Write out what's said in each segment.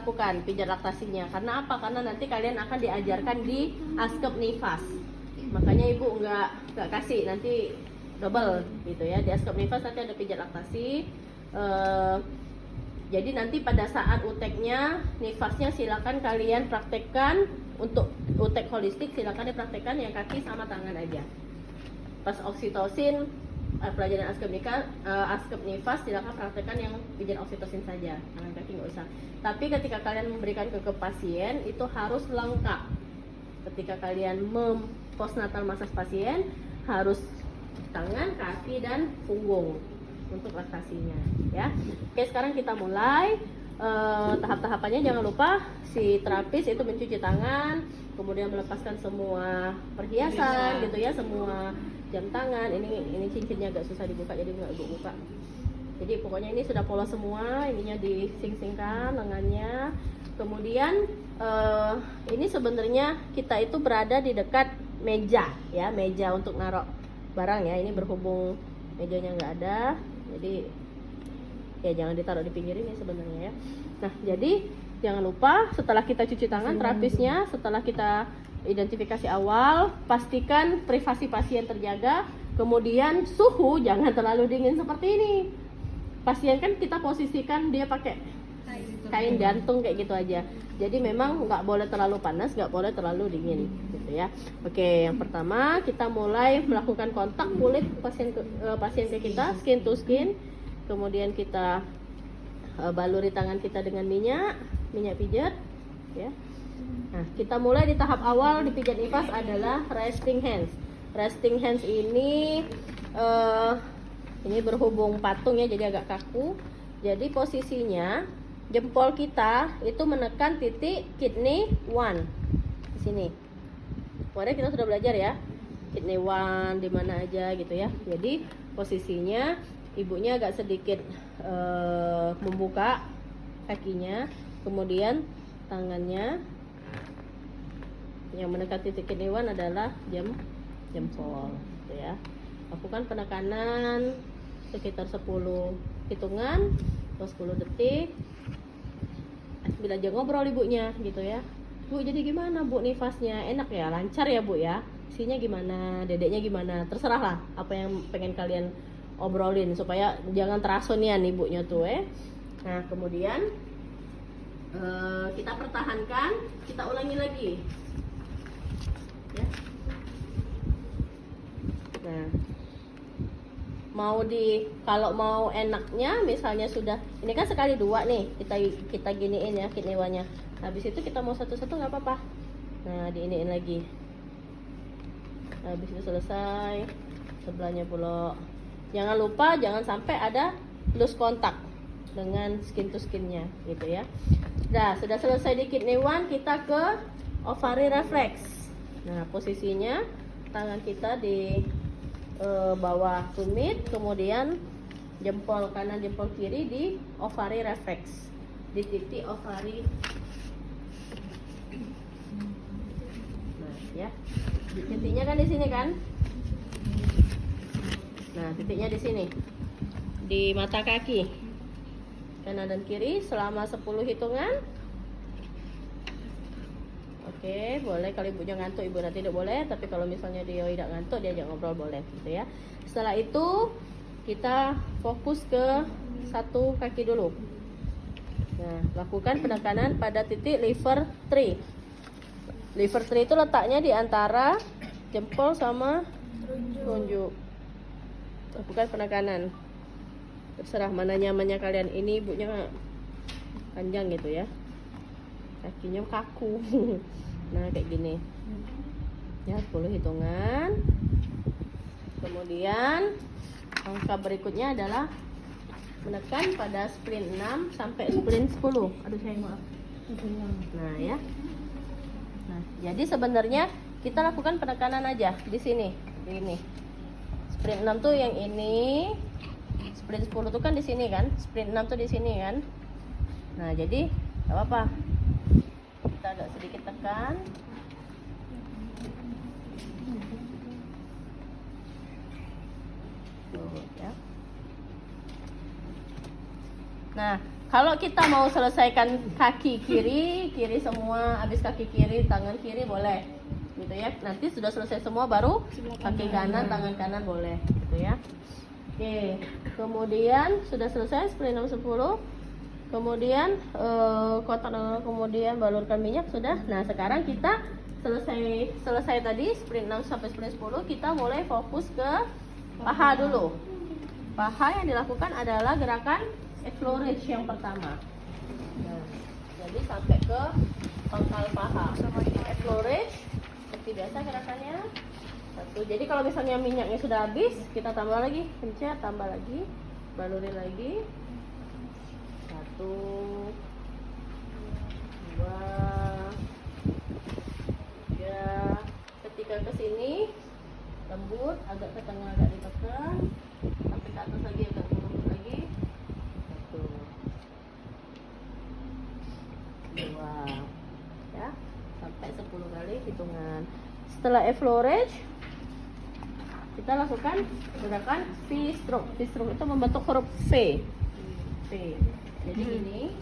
lakukan pijat laktasinya. Karena apa? Karena nanti kalian akan diajarkan di Askep Nifas. Makanya ibu nggak kasih, nanti double gitu ya. Di Askep Nifas nanti ada pijat laktasi. Jadi nanti pada saat uteknya, nifasnya silakan kalian praktekkan. Untuk utek holistik silakan dipraktekkan yang kaki sama tangan aja. Pas oksitosin, pelajaran Askep Nifas silakan praktekkan yang pijat oksitosin saja, tangan kaki nggak usah. Tapi ketika kalian memberikan ke pasien itu harus lengkap. Ketika kalian postnatal massage pasien harus tangan, kaki dan punggung untuk laktasinya ya. Oke, sekarang kita mulai. Tahap-tahapannya jangan lupa si terapis itu mencuci tangan, kemudian melepaskan semua perhiasan gitu ya, semua jam tangan. Ini cincinnya agak susah dibuka jadi nggak ibu buka. Jadi pokoknya ini sudah polos semua, ininya dising-singkan lengannya. Kemudian ini sebenarnya kita itu berada di dekat meja ya, meja untuk naruh barang ya. Ini berhubung mejanya nggak ada, jadi ya jangan ditaruh di pinggir ini sebenarnya ya. Nah, jadi jangan lupa setelah kita cuci tangan terapisnya, setelah kita identifikasi awal, pastikan privasi pasien terjaga. Kemudian suhu jangan terlalu dingin seperti ini. Pasien kan kita posisikan dia pakai kain gantung kayak gitu aja. Jadi memang nggak boleh terlalu panas, nggak boleh terlalu dingin gitu ya. Oke, yang pertama kita mulai melakukan kontak kulit pasien ke kita, skin to skin. Kemudian kita baluri tangan kita dengan minyak pijat ya. Nah, kita mulai di tahap awal di pijat nifas adalah resting hands. Resting hands ini berhubung patung ya, jadi agak kaku. Jadi posisinya jempol kita itu menekan titik kidney 1 di sini. Kemarin kita sudah belajar ya, kidney 1 di mana aja gitu ya. Jadi posisinya ibunya agak sedikit membuka kakinya, kemudian tangannya yang menekan titik kidney 1 adalah jempol gitu ya. Lakukan penekanan sekitar 10 hitungan atau 10 detik. Bila aja ngobrol ibunya gitu ya. Bu, jadi gimana bu nifasnya? Enak ya? Lancar ya bu ya? Isinya gimana? Dedeknya gimana? Terserah lah apa yang pengen kalian obrolin supaya jangan terasonian ibunya tuh Nah, kemudian kita pertahankan, kita ulangi lagi ya. Nah, kalau mau enaknya misalnya sudah ini kan sekali 2 nih, kita giniin ya kidney 1-nya. Habis itu kita mau satu-satu nggak apa-apa. Nah, diiniin lagi. Habis itu selesai, sebelahnya pula. Jangan lupa jangan sampai ada loose kontak dengan skin to skinnya gitu ya. Nah, sudah selesai di kidney 1, kita ke ovary reflex. Nah, posisinya tangan kita di bawah tumit, kemudian jempol kanan jempol kiri di ovary reflex, di titik ovary. Nah ya, titiknya kan di sini kan. Nah, titiknya di sini di mata kaki kanan dan kiri selama 10 hitungan. Oke, boleh kalau ibunya ngantuk, ibu nanti tidak boleh. Tapi kalau misalnya dia tidak ngantuk, diajak ngobrol boleh gitu ya. Setelah itu kita fokus ke satu kaki dulu. Nah, lakukan penekanan pada titik liver tree. Liver tree itu letaknya di antara jempol sama telunjuk. Lakukan penekanan. Terserah mana nyamannya kalian. Ini ibunya panjang gitu ya, kakinya kaku. Nah, kayak gini ya, 10 hitungan. Kemudian angka berikutnya adalah menekan pada sprint 6 sampai sprint 10. Aduh sayang, maaf. Nah ya. Nah, jadi sebenarnya kita lakukan penekanan aja di sini. Ini sprint 6 tuh yang ini, sprint 10 tuh kan di sini kan, sprint 6 tuh di sini kan. Nah, jadi gak apa-apa, kita agak sedikit tekan. Tuh, ya. Nah, Kalau kita mau selesaikan kaki kiri, kiri semua, habis kaki kiri, tangan kiri boleh, gitu ya. Nanti sudah selesai semua baru kaki kanan, tangan kanan boleh, gitu ya. Oke, kemudian sudah selesai sprint 610. Kemudian kotak, kemudian balurkan minyak sudah. Nah, sekarang kita selesai tadi sprint 6 sampai sprint 10, kita mulai fokus ke paha dulu. Paha yang dilakukan adalah gerakan explorage yang pertama. Nah, jadi sampai ke pangkal paha. Explorage seperti biasa gerakannya. Satu. Jadi kalau misalnya minyaknya sudah habis, kita tambah lagi, pencet, tambah lagi, balurin lagi. 1, 2, 3. Ketika ke sini lembut, agak ke tengah agak ditekan, sampai ke atas lagi agak lembut lagi. 1, 2, ya, sampai 10 kali hitungan. Setelah explorage, kita lakukan gerakan V-stroke. V-stroke itu membentuk huruf V. V. Jadi ini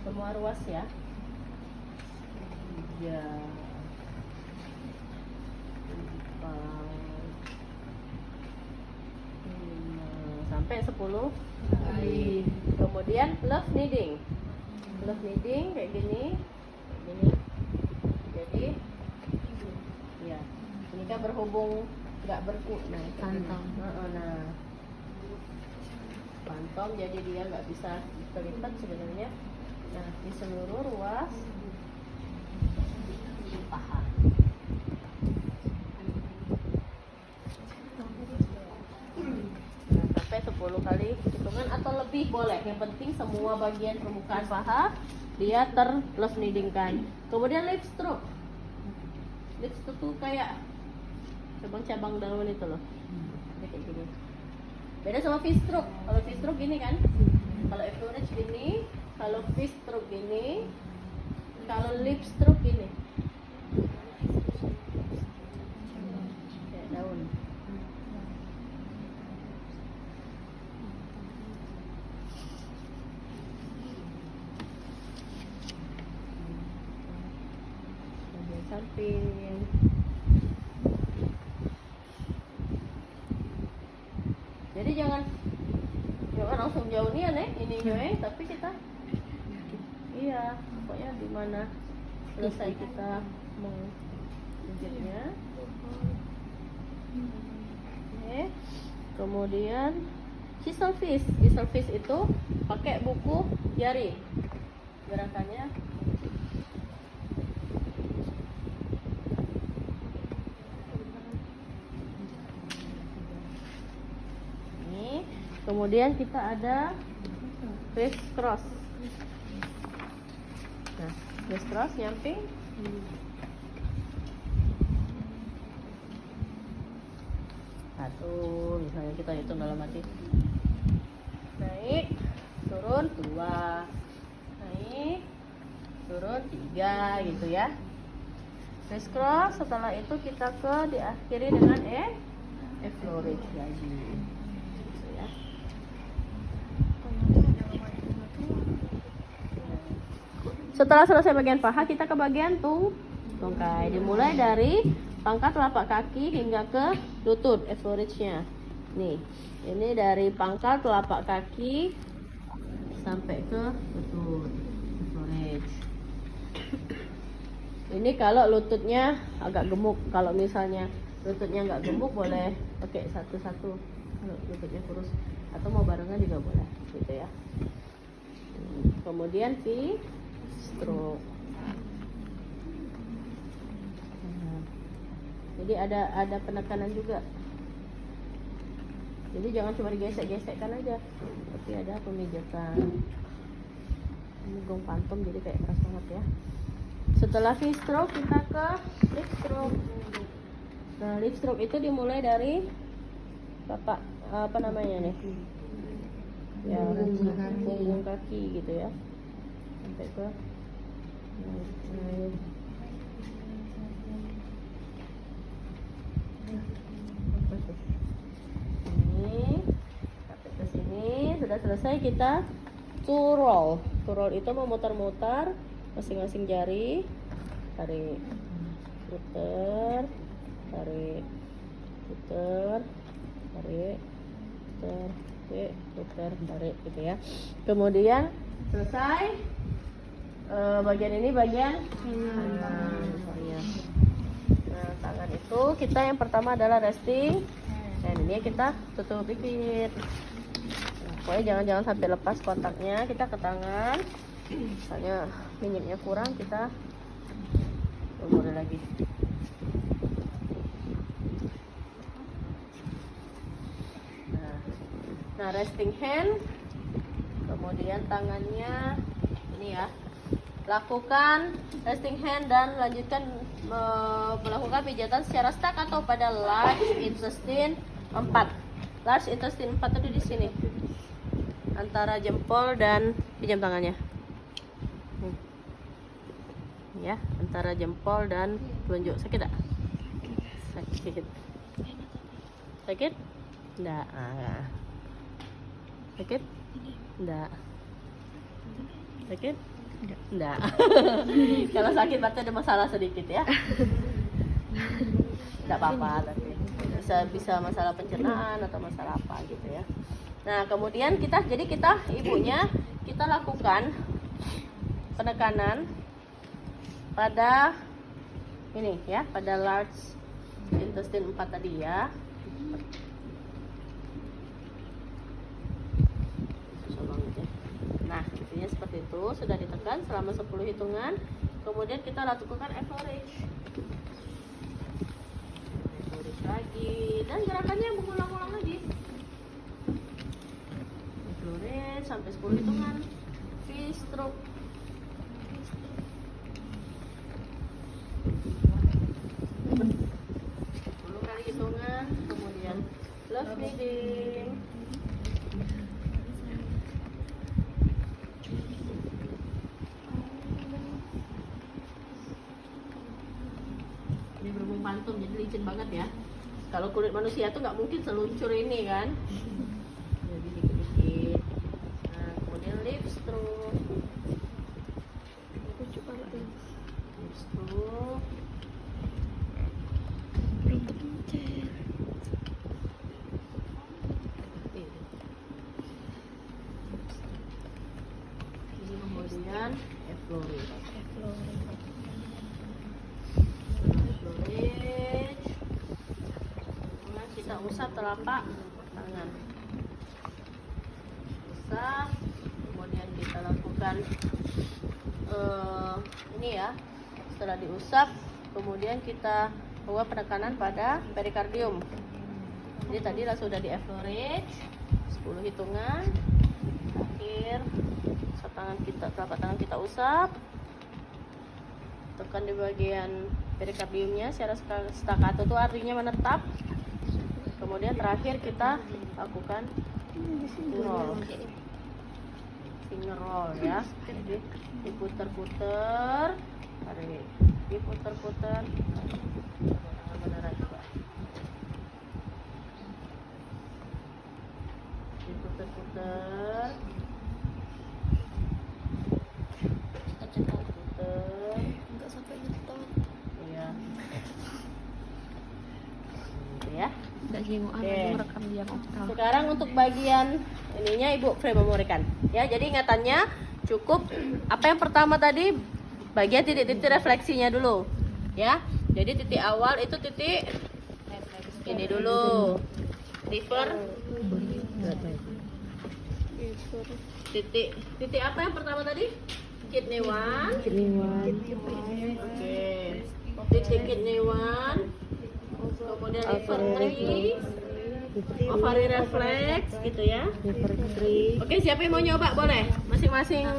semua ruas ya. 3, 4, 5 sampai 10 kali. Kemudian love kneading. Love kneading kayak gini. Jadi ya, ini kan berhubung nggak berku, nah Pantom. nah pantom, jadi dia nggak bisa kelipat sebenarnya. Nah, di seluruh ruas paha. Nah, sampai 10 kali hitungan atau lebih boleh. Yang penting semua bagian permukaan paha dia love kneading-kan. Kemudian lip stroke. Lip stroke tuh kayak cabang-cabang daun itu loh. Kayak gini. Beda sama V-stroke. Kalau V-stroke gini kan. Kalau explorage gini, kalau V-stroke gini, kalau lip stroke gini. Kayak daun. Bagian samping. Jadi jangan langsung jauh nih ini tapi kita pokoknya di mana selesai kita menjadinya. Oke. Kemudian chisel fish. Chisel fish itu pakai buku jari. Gerakannya kemudian kita ada criss cross. Nah, criss cross nyamping. Satu, misalnya kita hitung dalam hati. Naik, turun 2. Naik, turun 3 gitu ya. Criss cross, setelah itu kita diakhiri dengan explorage lagi. Setelah selesai bagian paha, kita ke bagian tungkai. Dimulai dari pangkat telapak kaki hingga ke lutut, explorage-nya. Nih, ini dari pangkat telapak kaki sampai ke lutut, explorage. Ini kalau lututnya agak gemuk. Kalau misalnya lututnya nggak gemuk, boleh pakai satu-satu. Kalau lututnya kurus atau mau barengan juga boleh, gitu ya. Kemudian V-stroke. Jadi ada penekanan juga. Jadi jangan cuma digesek-gesekkan aja, tapi ada pemijakan. Ini gong pantom jadi kayak keras banget ya. Setelah V-stroke kita ke lip stroke. Nah, lip stroke itu dimulai dari apa namanya nih? Ya, punggung kaki gitu ya. Sampai ke naik. Udah selesai, kita to roll. To roll itu memutar-mutar masing-masing jari. Tarik, putar, tarik, putar, tarik, putar, tarik, putar, tarik, gitu ya. Kemudian selesai. Bagian ini bagian tangan. Nah, tangan itu kita yang pertama adalah resting. Dan ini kita tutup bibir. Pokoknya jangan sampai lepas kontaknya. Kita ke tangan. Misalnya minyaknya kurang, kita umur lagi. Nah, resting hand. Kemudian tangannya ini ya. Lakukan resting hand dan lanjutkan melakukan pijatan secara stuck atau pada large intestine 4. Large intestine 4 itu di sini. Antara jempol dan pinjam tangannya. Ya, antara jempol dan telunjuk. Sakit tak? Sakit. Sakit? Enggak. Sakit? Enggak. Sakit? Enggak. Kalau sakit berarti ada masalah sedikit ya. Enggak apa-apa, tapi bisa masalah pencernaan atau masalah apa gitu ya. Nah, kemudian kita ibunya kita lakukan penekanan pada ini ya, pada large intestine 4 tadi ya. Nah, intinya seperti itu, sudah ditekan selama 10 hitungan. Kemudian kita lakukan average. Average lagi dan gerakannya mengulang-ulang lagi. Average sampai 10 hitungan. V-stroke. 10 kali hitungan, kemudian love bleeding. Ini berhubung pantum jadi licin banget ya. Kalau kulit manusia tuh nggak mungkin seluncur ini kan. Jadi dikit-dikit. Nah, kemudian lip stroke. Lip stroke. Ini kemudian effleurage. Kita usap telapak tangan, usap, kemudian kita lakukan ini ya. Setelah diusap, kemudian kita buat penekanan pada perikardium. Jadi tadi sudah di effleurage 10 hitungan. Akhir telapak tangan kita usap, tekan di bagian perikardiumnya secara staccato, itu artinya menetap. Kemudian terakhir kita lakukan roll, finger roll ya. Jadi diputer-puter, tarik, diputer-puter, beneran juga. Diputer-puter, puter, enggak sampai nyetok. iya. Gitu ya. Merekam dia mau. Sekarang untuk bagian ininya Ibu Frey memorikan ya. Jadi ingatannya cukup apa yang pertama tadi, bagian titik-titik refleksinya dulu ya. Jadi titik awal itu titik ini dulu, liver. Titik apa yang pertama tadi? Kidney 1. Oke. Titik kidney 1. Kemudian liver 3, ovary reflex gitu ya. Oke, siapa yang mau nyoba boleh? Masing-masing